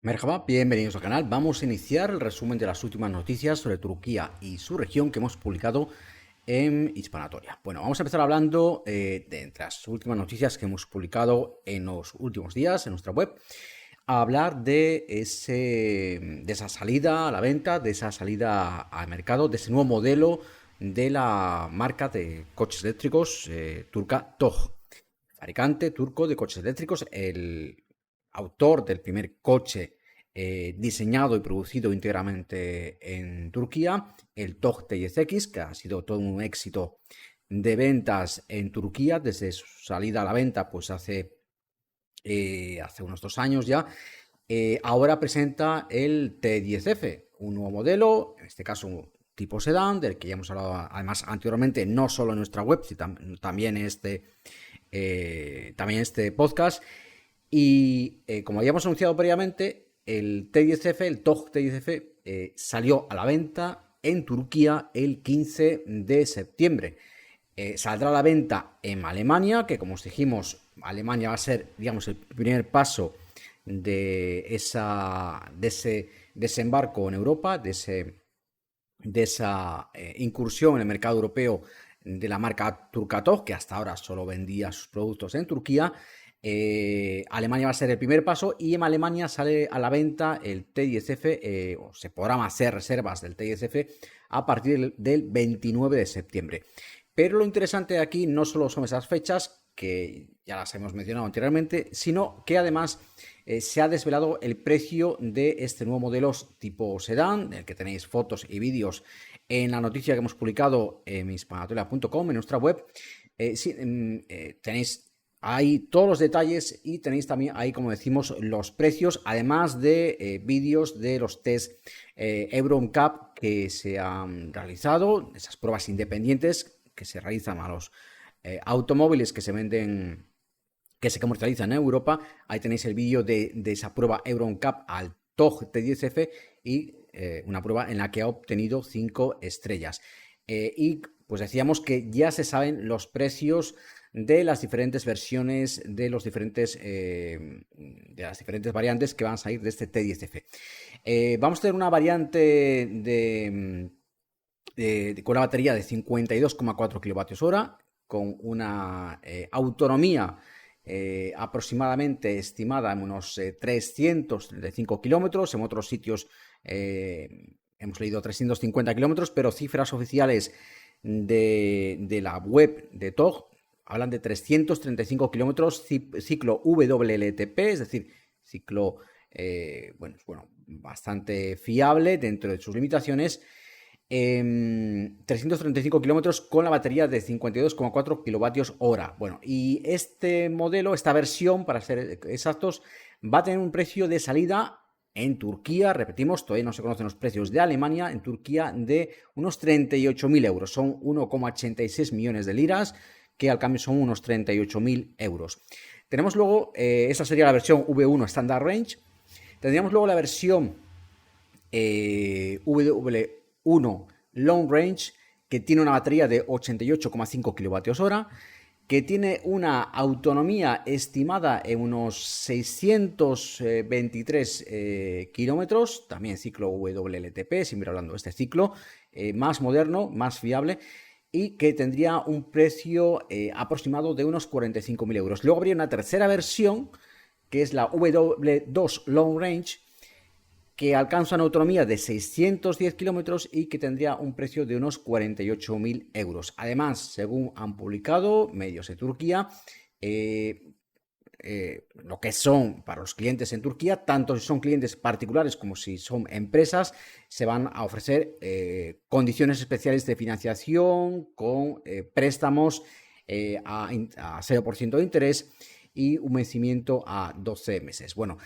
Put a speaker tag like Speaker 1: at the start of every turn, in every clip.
Speaker 1: Merhaba, bienvenidos al canal. Vamos a iniciar el resumen de las últimas noticias sobre Turquía y su región que hemos publicado en Hispanatoria. Bueno, vamos a empezar hablando de las últimas noticias que hemos publicado en los últimos días en nuestra web. A hablar de esa salida a la venta, de esa salida al mercado, de ese nuevo modelo de la marca de coches eléctricos turca TOG, fabricante turco de coches eléctricos, el autor del primer coche diseñado y producido íntegramente en Turquía, el TOG TSX, que ha sido todo un éxito de ventas en Turquía desde su salida a la venta, pues hace unos 2 años ya. Ahora presenta el T10F, un nuevo modelo, en este caso un tipo sedán, del que ya hemos hablado además anteriormente, no solo en nuestra web, sino también este podcast. Y como habíamos anunciado previamente, el T10F, el TOG T10F, salió a la venta en Turquía el 15 de septiembre. Saldrá a la venta en Alemania, que como os dijimos, Alemania va a ser, digamos, el primer paso de ese desembarco en Europa, de esa incursión en el mercado europeo de la marca turca TOG, que hasta ahora solo vendía sus productos en Turquía. Alemania va a ser el primer paso y en Alemania sale a la venta el T10F, o se podrán hacer reservas del T10F a partir del 29 de septiembre. Pero lo interesante de aquí no solo son esas fechas, que ya las hemos mencionado anteriormente, sino que además se ha desvelado el precio de este nuevo modelo tipo sedán, del que tenéis fotos y vídeos en la noticia que hemos publicado en hispanatoria.com, en nuestra web. Tenéis ahí todos los detalles y tenéis también ahí, como decimos, los precios, además de vídeos de los test Euro NCAP que se han realizado, esas pruebas independientes que se realizan a los automóviles que se venden, que se comercializan en Europa. Ahí tenéis el vídeo de esa prueba Euro NCAP al TOG T10F y una prueba en la que ha obtenido 5 estrellas. Y pues decíamos que ya se saben los precios de las diferentes versiones, de las diferentes variantes que van a salir de este T10F. Vamos a tener una variante con una batería de 52,4 kWh, con una autonomía aproximadamente estimada en unos 335 kilómetros. En otros sitios hemos leído 350 kilómetros, pero cifras oficiales de la web de TOG hablan de 335 kilómetros, ciclo WLTP, es decir, ciclo bastante fiable dentro de sus limitaciones. 335 kilómetros con la batería de 52,4 kilovatios hora. Bueno, y este modelo, esta versión, para ser exactos, va a tener un precio de salida en Turquía, repetimos, todavía no se conocen los precios de Alemania, en Turquía de unos 38.000 euros, son 1,86 millones de liras, que al cambio son unos 38.000 euros. Tenemos luego, esa sería la versión V1 Standard Range. Tendríamos luego la versión W1 Long Range, que tiene una batería de 88,5 kWh, que tiene una autonomía estimada en unos 623 kilómetros, también ciclo WLTP, siempre hablando de este ciclo, más moderno, más fiable, y que tendría un precio aproximado de unos 45.000 euros. Luego habría una tercera versión, que es la W2 Long Range, que alcanza una autonomía de 610 kilómetros y que tendría un precio de unos 48.000 euros. Además, según han publicado medios de Turquía, lo que son para los clientes en Turquía, tanto si son clientes particulares como si son empresas, se van a ofrecer condiciones especiales de financiación con préstamos a 0% de interés y un vencimiento a 12 meses. Bueno,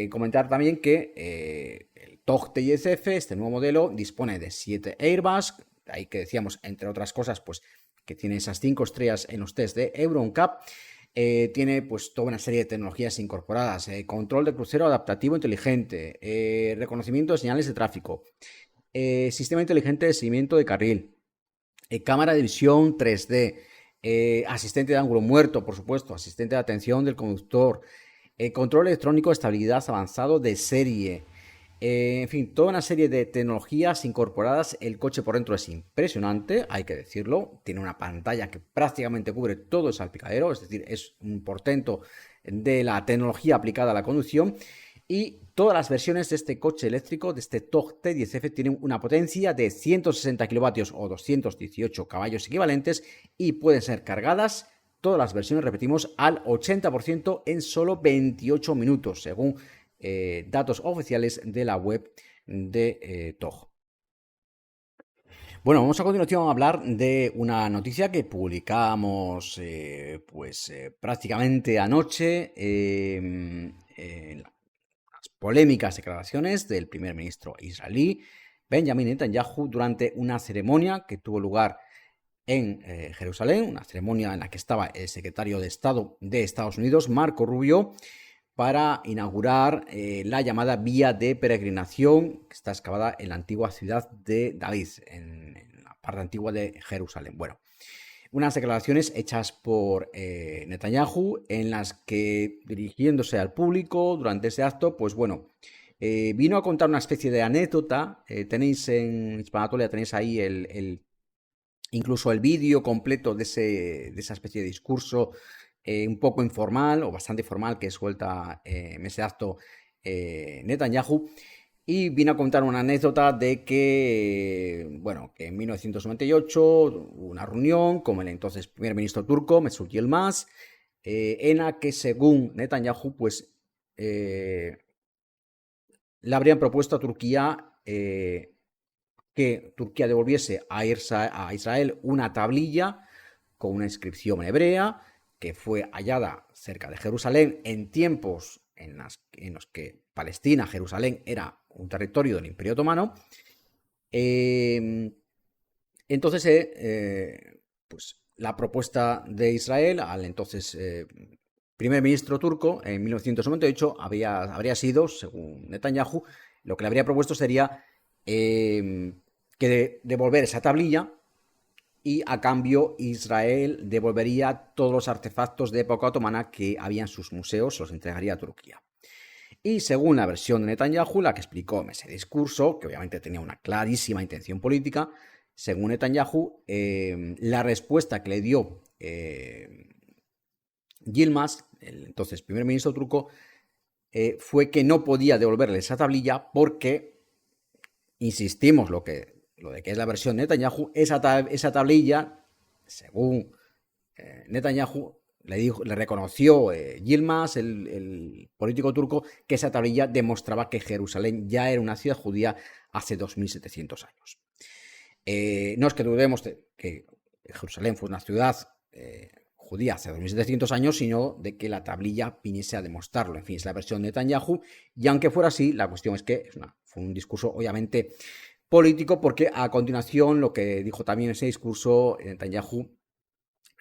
Speaker 1: comentar también que el TOG TSF, este nuevo modelo, dispone de 7 airbags, ahí que decíamos, entre otras cosas, pues que tiene esas 5 estrellas en los test de Euro NCAP. Tiene pues toda una serie de tecnologías incorporadas, control de crucero adaptativo inteligente, reconocimiento de señales de tráfico, sistema inteligente de seguimiento de carril, cámara de visión 3D, asistente de ángulo muerto, por supuesto, asistente de atención del conductor, control electrónico de estabilidad avanzado de serie. En fin, toda una serie de tecnologías incorporadas. El coche por dentro es impresionante, hay que decirlo. Tiene una pantalla que prácticamente cubre todo el salpicadero, es decir, es un portento de la tecnología aplicada a la conducción. Y todas las versiones de este coche eléctrico, de este TOG T10F, tienen una potencia de 160 kilovatios o 218 caballos equivalentes y pueden ser cargadas, todas las versiones, repetimos, al 80% en solo 28 minutos, según datos oficiales de la web de TOG. Bueno, vamos a continuación a hablar de una noticia que publicamos prácticamente anoche. Las polémicas declaraciones del primer ministro israelí Benjamin Netanyahu durante una ceremonia que tuvo lugar en Jerusalén, una ceremonia en la que estaba el secretario de Estado de Estados Unidos, Marco Rubio, para inaugurar la llamada vía de peregrinación que está excavada en la antigua ciudad de David, en la parte antigua de Jerusalén. Bueno, unas declaraciones hechas por Netanyahu en las que, dirigiéndose al público durante ese acto, pues bueno, vino a contar una especie de anécdota. Tenéis en Hispanatolia, tenéis ahí incluso el vídeo completo de esa especie de discurso un poco informal o bastante formal que suelta en ese acto Netanyahu. Y vino a contar una anécdota de que, bueno, que en 1998 hubo una reunión con el entonces primer ministro turco, Mesut Yilmaz, en la que, según Netanyahu, pues le habrían propuesto a Turquía que Turquía devolviese a Israel una tablilla con una inscripción hebrea que fue hallada cerca de Jerusalén en tiempos en los que Palestina, Jerusalén, era un territorio del Imperio Otomano. Entonces, pues la propuesta de Israel al entonces primer ministro turco en 1998 habría sido, según Netanyahu, lo que le habría propuesto sería que devolver esa tablilla y a cambio Israel devolvería todos los artefactos de época otomana que había en sus museos, los entregaría a Turquía. Y según la versión de Netanyahu, la que explicó en ese discurso, que obviamente tenía una clarísima intención política, según Netanyahu, la respuesta que le dio Yilmaz, el entonces primer ministro turco, fue que no podía devolverle esa tablilla porque, insistimos, lo de que es la versión de Netanyahu, esa tablilla, según Netanyahu, le reconoció Yilmaz, el político turco, que esa tablilla demostraba que Jerusalén ya era una ciudad judía hace 2700 años. No es que dudemos de que Jerusalén fue una ciudad judía hace 2700 años, sino de que la tablilla viniese a demostrarlo. En fin, es la versión de Netanyahu, y aunque fuera así, la cuestión es que fue un discurso obviamente político, porque a continuación lo que dijo también en ese discurso Netanyahu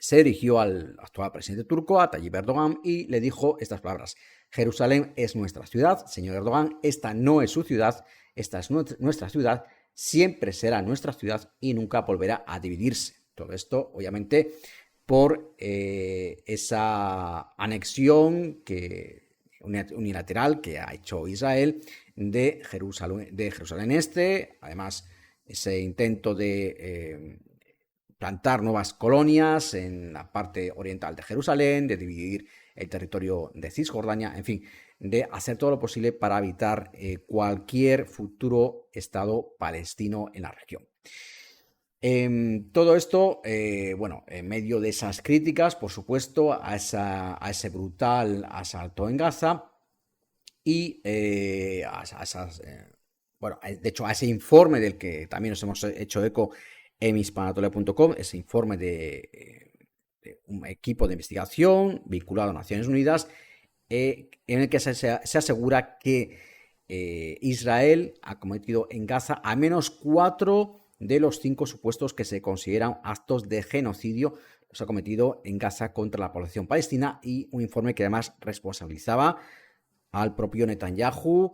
Speaker 1: se dirigió al actual presidente turco, a Tayyip Erdogan, y le dijo estas palabras: Jerusalén es nuestra ciudad, señor Erdogan, esta no es su ciudad, esta es nuestra ciudad, siempre será nuestra ciudad y nunca volverá a dividirse. Todo esto, obviamente, por esa anexión unilateral que ha hecho Israel de Jerusalén Este, además ese intento de plantar nuevas colonias en la parte oriental de Jerusalén, de dividir el territorio de Cisjordania, en fin, de hacer todo lo posible para evitar cualquier futuro Estado palestino en la región. Todo esto, bueno, en medio de esas críticas, por supuesto, a ese brutal asalto en Gaza y bueno, de hecho, a ese informe del que también nos hemos hecho eco en hispanatolia.com, ese informe de un equipo de investigación vinculado a Naciones Unidas, en el que se asegura que Israel ha cometido en Gaza al menos 4 de los 5 supuestos que se consideran actos de genocidio, los ha cometido en Gaza contra la población palestina, y un informe que además responsabilizaba al propio Netanyahu,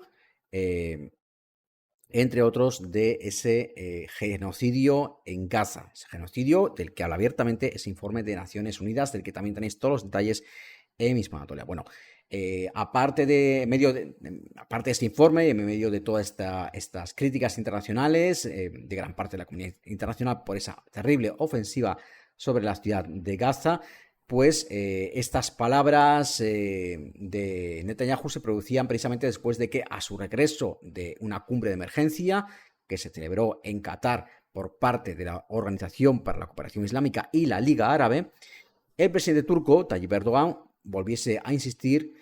Speaker 1: entre otros, de ese genocidio en Gaza, ese genocidio del que habla abiertamente ese informe de Naciones Unidas, del que también tenéis todos los detalles en Hispanatolia. Bueno, Aparte de este informe, en medio de todas estas críticas internacionales de gran parte de la comunidad internacional por esa terrible ofensiva sobre la ciudad de Gaza, pues estas palabras de Netanyahu se producían precisamente después de que, a su regreso de una cumbre de emergencia que se celebró en Qatar por parte de la Organización para la Cooperación Islámica y la Liga Árabe, el presidente turco, Tayyip Erdogan, volviese a insistir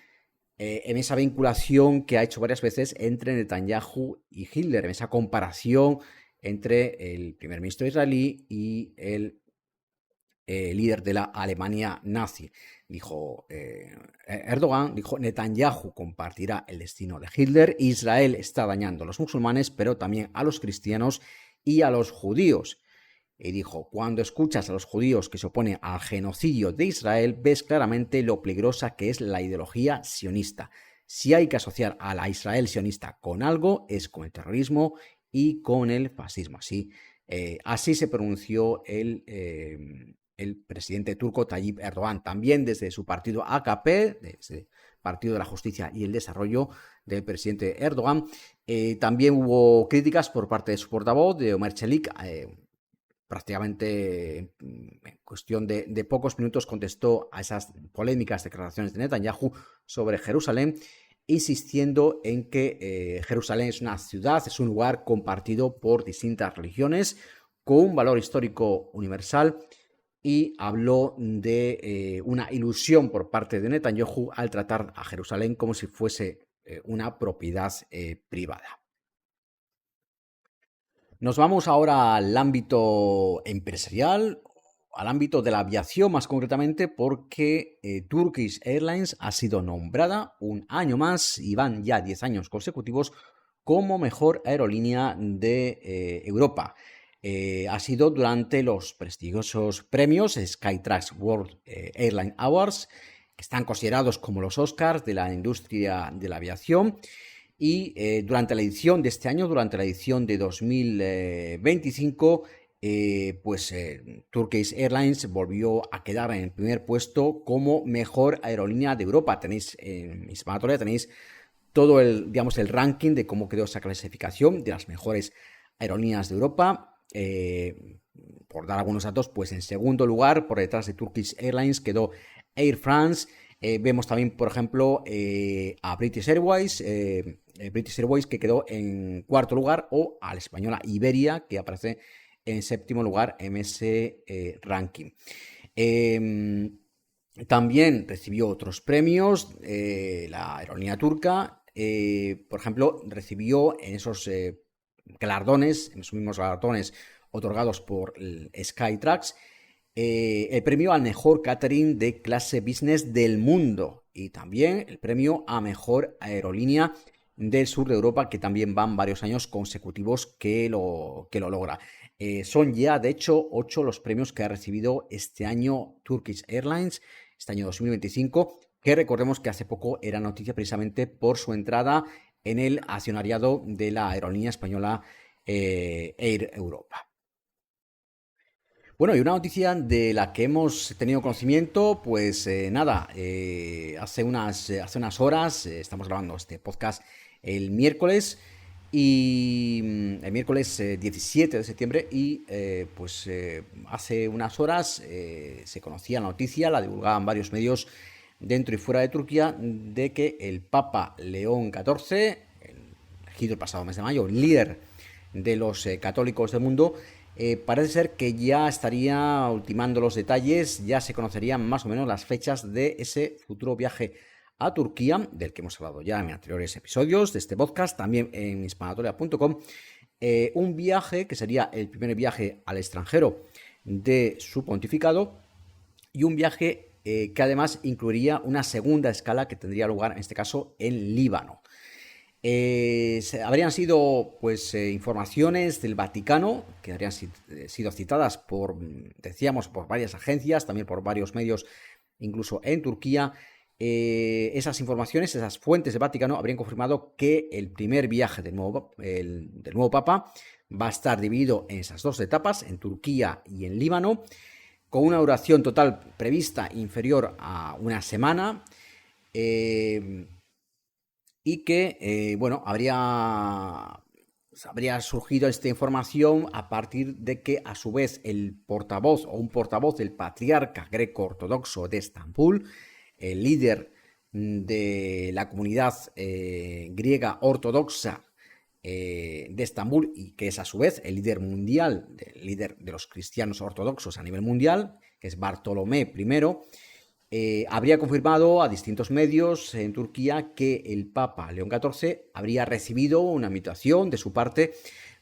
Speaker 1: en esa vinculación que ha hecho varias veces entre Netanyahu y Hitler, en esa comparación entre el primer ministro israelí y el líder de la Alemania nazi. Dijo Erdogan, dijo: Netanyahu compartirá el destino de Hitler. Israel está dañando a los musulmanes, pero también a los cristianos y a los judíos. Y dijo: cuando escuchas a los judíos que se oponen al genocidio de Israel, ves claramente lo peligrosa que es la ideología sionista. Si hay que asociar a la Israel sionista con algo, es con el terrorismo y con el fascismo. Así se pronunció el presidente turco Tayyip Erdogan. También desde su partido AKP, desde Partido de la Justicia y el Desarrollo del presidente Erdogan, también hubo críticas por parte de su portavoz, de Ömer Çelik. Prácticamente en cuestión de pocos minutos contestó a esas polémicas declaraciones de Netanyahu sobre Jerusalén, insistiendo en que Jerusalén es una ciudad, es un lugar compartido por distintas religiones, con un valor histórico universal, y habló de una ilusión por parte de Netanyahu al tratar a Jerusalén como si fuese una propiedad privada. Nos vamos ahora al ámbito empresarial, al ámbito de la aviación más concretamente, porque Turkish Airlines ha sido nombrada un año más, y van ya 10 años consecutivos, como mejor aerolínea de Europa. Ha sido durante los prestigiosos premios Skytrax World Airline Awards, que están considerados como los Oscars de la industria de la aviación. Y durante la edición de este año, durante la edición de 2025, Turkish Airlines volvió a quedar en el primer puesto como mejor aerolínea de Europa. Tenéis en mi sumatoria, tenéis todo el ranking de cómo quedó esa clasificación de las mejores aerolíneas de Europa. Por dar algunos datos, pues en segundo lugar, por detrás de Turkish Airlines, quedó Air France. Vemos también, por ejemplo, a British Airways, que quedó en cuarto lugar, o a la española Iberia, que aparece en séptimo lugar en ese ranking. También recibió otros premios la aerolínea turca. Por ejemplo, recibió en esos galardones, en esos mismos galardones otorgados por el Skytrax, el premio al mejor catering de clase business del mundo, y también el premio a mejor aerolínea del sur de Europa, que también van varios años consecutivos que lo logra. Son ya, de hecho, 8 los premios que ha recibido este año Turkish Airlines, este año 2025, que recordemos que hace poco era noticia precisamente por su entrada en el accionariado de la aerolínea española Air Europa. Bueno, y una noticia de la que hemos tenido conocimiento, pues hace unas horas, estamos grabando este podcast el miércoles, el miércoles 17 de septiembre, y hace unas horas se conocía la noticia, la divulgaban varios medios dentro y fuera de Turquía, de que el Papa León XIV, elegido el pasado mes de mayo, líder de los católicos del mundo, parece ser que ya estaría ultimando los detalles, ya se conocerían más o menos las fechas de ese futuro viaje a Turquía, del que hemos hablado ya en anteriores episodios de este podcast, también en hispanatoria.com, un viaje que sería el primer viaje al extranjero de su pontificado, y un viaje que además incluiría una segunda escala que tendría lugar en este caso en Líbano. Habrían sido informaciones del Vaticano que habrían sido citadas por varias agencias, también por varios medios, incluso en Turquía. Esas informaciones, esas fuentes del Vaticano habrían confirmado que el primer viaje del nuevo Papa va a estar dividido en esas dos etapas, en Turquía y en Líbano, con una duración total prevista inferior a una semana. y que, bueno, habría surgido esta información a partir de que, a su vez, el portavoz o un portavoz del patriarca greco-ortodoxo de Estambul, el líder de la comunidad griega ortodoxa de Estambul, y que es a su vez el líder mundial, el líder de los cristianos ortodoxos a nivel mundial, que es Bartolomé I, habría confirmado a distintos medios en Turquía que el Papa León XIV habría recibido una invitación de su parte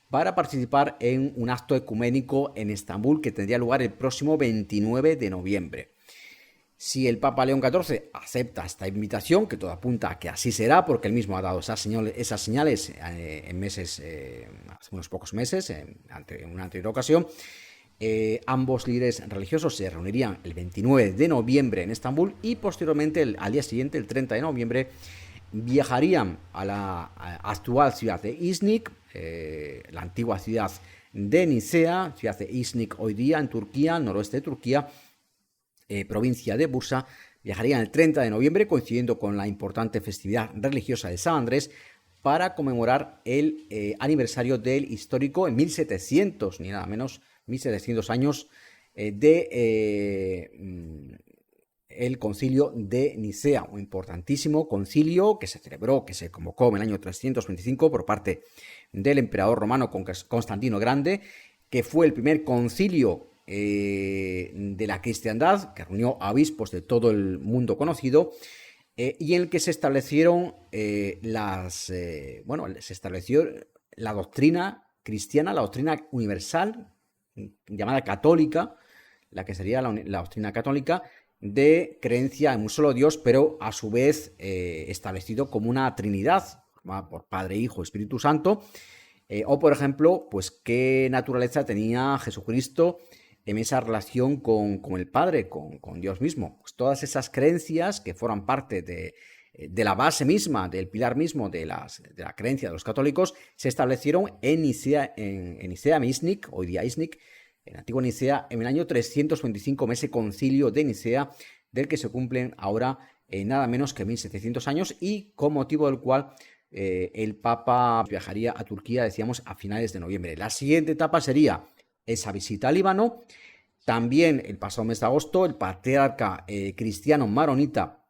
Speaker 1: para participar en un acto ecuménico en Estambul que tendría lugar el próximo 29 de noviembre. Si el Papa León XIV acepta esta invitación, que todo apunta a que así será, porque él mismo ha dado esas señales en meses, hace unos pocos meses, en una anterior ocasión, ambos líderes religiosos se reunirían el 29 de noviembre en Estambul y posteriormente, al día siguiente, el 30 de noviembre, viajarían a la actual ciudad de Iznik, la antigua ciudad de Nicea, ciudad de Iznik hoy día en Turquía, noroeste de Turquía, provincia de Bursa. Viajarían el 30 de noviembre, coincidiendo con la importante festividad religiosa de San Andrés, para conmemorar el aniversario del histórico, en 1700, ni nada menos, 1700 años de el concilio de Nicea, un importantísimo concilio que se celebró, que se convocó en el año 325 por parte del emperador romano Constantino Grande, que fue el primer concilio de la cristiandad, que reunió a obispos de todo el mundo conocido, y en el que se establecieron se estableció la doctrina cristiana, la doctrina universal, llamada católica, la que sería la doctrina católica, de creencia en un solo Dios, pero a su vez establecido como una trinidad, por Padre, Hijo, Espíritu Santo, o por ejemplo, pues qué naturaleza tenía Jesucristo en esa relación con el Padre, con Dios mismo. Pues todas esas creencias que forman parte de la base misma, del pilar mismo de la creencia de los católicos, se establecieron en Nicea, en Iznik, hoy día Iznik, en antigua Nicea, en el año 325, en ese concilio de Nicea, del que se cumplen ahora nada menos que 1700 años, y con motivo del cual el Papa viajaría a Turquía, decíamos, a finales de noviembre. La siguiente etapa sería esa visita a Líbano. También el pasado mes de agosto, el patriarca cristiano maronita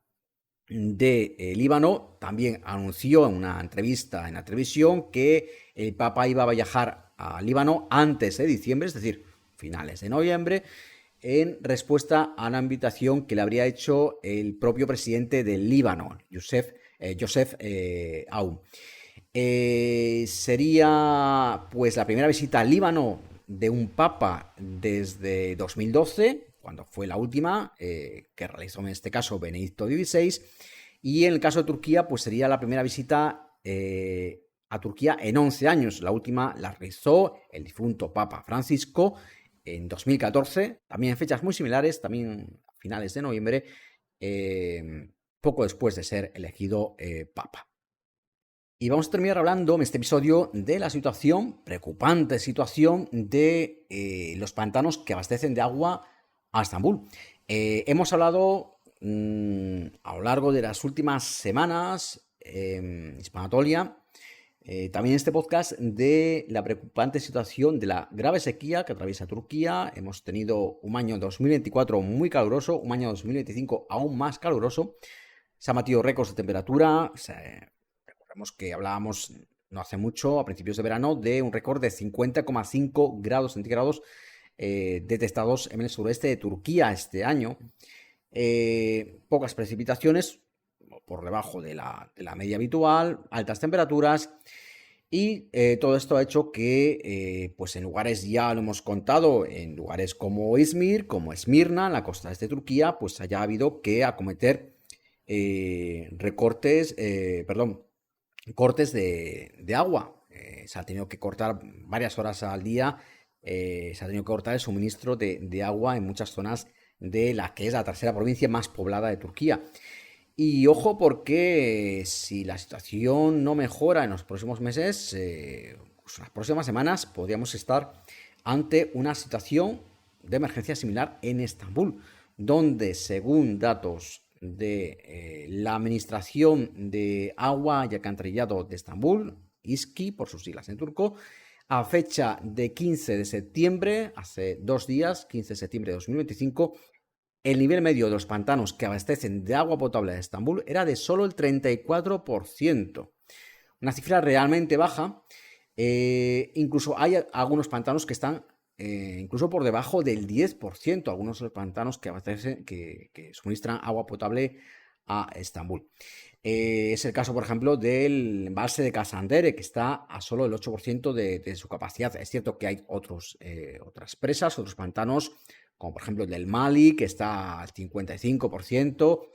Speaker 1: de Líbano también anunció en una entrevista en la televisión que el Papa iba a viajar a Líbano antes de diciembre, es decir, finales de noviembre, en respuesta a una invitación que le habría hecho el propio presidente del Líbano, Youssef Aoun. Sería pues la primera visita al Líbano de un papa desde 2012, cuando fue la última que realizó en este caso Benedicto XVI, y en el caso de Turquía pues sería la primera visita a Turquía en 11 años. La última la realizó el difunto Papa Francisco en 2014, también en fechas muy similares, también a finales de noviembre, poco después de ser elegido Papa. Y vamos a terminar hablando en este episodio de la preocupante situación de los pantanos que abastecen de agua a Estambul. Hemos hablado a lo largo de las últimas semanas en Hispanatolia, también en este podcast, de la preocupante situación de la grave sequía que atraviesa Turquía. Hemos tenido un año 2024 muy caluroso, un año 2025 aún más caluroso. Se han batido récords de temperatura. Recordemos que hablábamos no hace mucho, a principios de verano, de un récord de 50,5 grados centígrados detectados en el sureste de Turquía este año. Pocas precipitaciones, por debajo de la media habitual, altas temperaturas, y todo esto ha hecho que pues en lugares, ya lo hemos contado, en lugares como Izmir, como Esmirna, en la costa este de Turquía, pues haya habido que acometer cortes de agua. Se ha tenido que cortar varias horas al día, se ha tenido que cortar el suministro de agua en muchas zonas de la que es la tercera provincia más poblada de Turquía. Y ojo, porque si la situación no mejora en los próximos meses, pues en las próximas semanas podríamos estar ante una situación de emergencia similar en Estambul, donde, según datos de la Administración de Agua y Alcantarillado de Estambul, İSKİ por sus siglas en turco, a fecha de 15 de septiembre, hace 2 días, 15 de septiembre de 2025, el nivel medio de los pantanos que abastecen de agua potable de Estambul era de solo el 34%. Una cifra realmente baja. Incluso hay algunos pantanos que están incluso por debajo del 10%, algunos de los pantanos que abastecen, que suministran agua potable a Estambul. Es el caso, por ejemplo, del embalse de Casandere, que está a solo el 8% de su capacidad. Es cierto que hay otras presas, otros pantanos, como por ejemplo el del Mali, que está al 55%,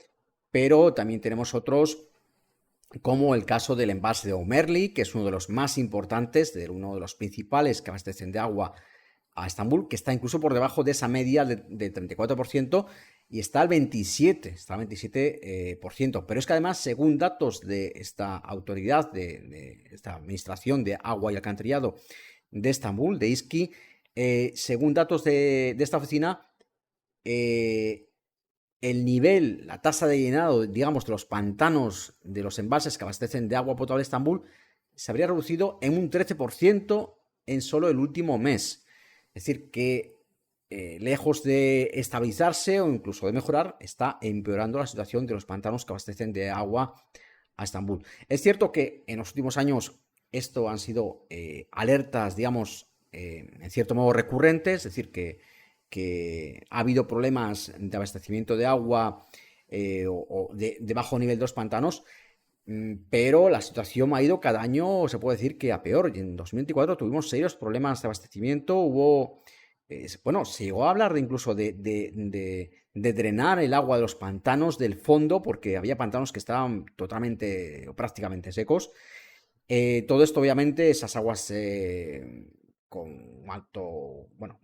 Speaker 1: pero también tenemos otros, como el caso del embalse de Ömerli, que es uno de los más importantes, uno de los principales que abastecen de agua a Estambul, que está incluso por debajo de esa media de 34%, y está al 27%. Pero es que además, según datos de esta autoridad, de esta Administración de Agua y Alcantarillado de Estambul, de İSKİ, según datos de esta oficina, el nivel, la tasa de llenado, digamos, de los pantanos de los embalses que abastecen de agua potable a Estambul se habría reducido en un 13% en solo el último mes. Es decir, que lejos de estabilizarse o incluso de mejorar, está empeorando la situación de los pantanos que abastecen de agua a Estambul. Es cierto que en los últimos años esto han sido alertas, digamos, en cierto modo recurrentes, es decir, que ha habido problemas de abastecimiento de agua o de bajo nivel de los pantanos, pero la situación ha ido cada año, se puede decir que a peor. Y en 2024 tuvimos serios problemas de abastecimiento, se llegó a hablar incluso de drenar el agua de los pantanos del fondo, porque había pantanos que estaban totalmente o prácticamente secos. Todo esto, obviamente, esas aguas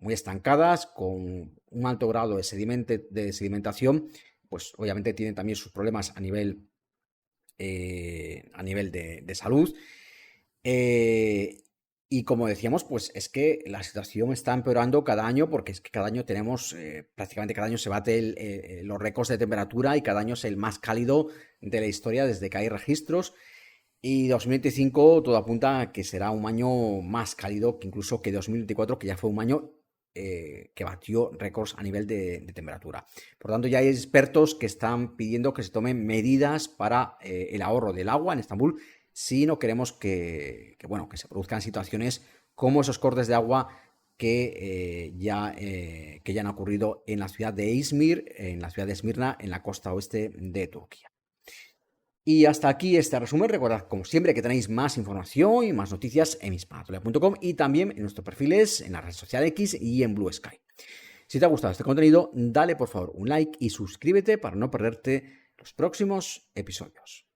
Speaker 1: muy estancadas, con un alto grado de sedimentación, pues obviamente tienen también sus problemas a nivel de salud. Y como decíamos, pues es que la situación está empeorando cada año, porque es que cada año tenemos, prácticamente cada año se bate los récords de temperatura, y cada año es el más cálido de la historia desde que hay registros. Y 2025 todo apunta a que será un año más cálido que incluso que 2024, que ya fue un año que batió récords a nivel de temperatura. Por tanto, ya hay expertos que están pidiendo que se tomen medidas para el ahorro del agua en Estambul, si no queremos que se produzcan situaciones como esos cortes de agua que ya han ocurrido en la ciudad de Izmir, en la ciudad de Esmirna, en la costa oeste de Turquía. Y hasta aquí este resumen. Recordad, como siempre, que tenéis más información y más noticias en hispanatoria.com y también en nuestros perfiles en la red social X y en Blue Sky. Si te ha gustado este contenido, dale por favor un like y suscríbete para no perderte los próximos episodios.